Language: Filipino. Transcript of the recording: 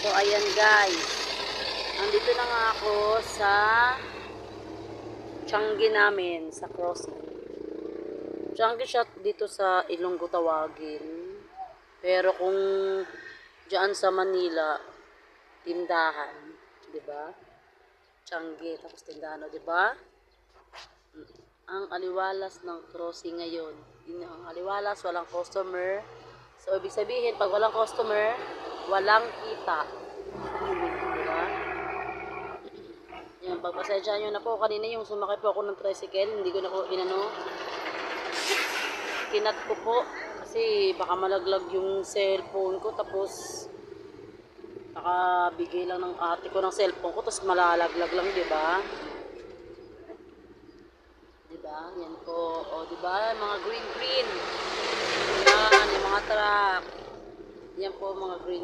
So, ayan guys. Andito na nga ako sa Changi namin, sa crossing. Changi siya dito sa Ilonggo tawagin. Pero kung diyan sa Manila, tindahan, 'di ba? Changi tapos tindahan, 'di ba? Ang aliwalas ng crossing ngayon. Yun ang aliwalas, walang customer. So, ibig sabihin, pag walang customer, walang kita. Diba? Yan, pagpasensya nyo na po. Kanina yung sumakay po ako ng tricycle, hindi ko na po kinat ko po. Kasi baka malaglag yung cellphone ko. Tapos, nakabigay lang ng ate ko ng cellphone ko. Tapos malalaglag lang, diba? Diba? Yan po. O, diba? Mga green. Yan, yung mga truck. Yan po, mga green.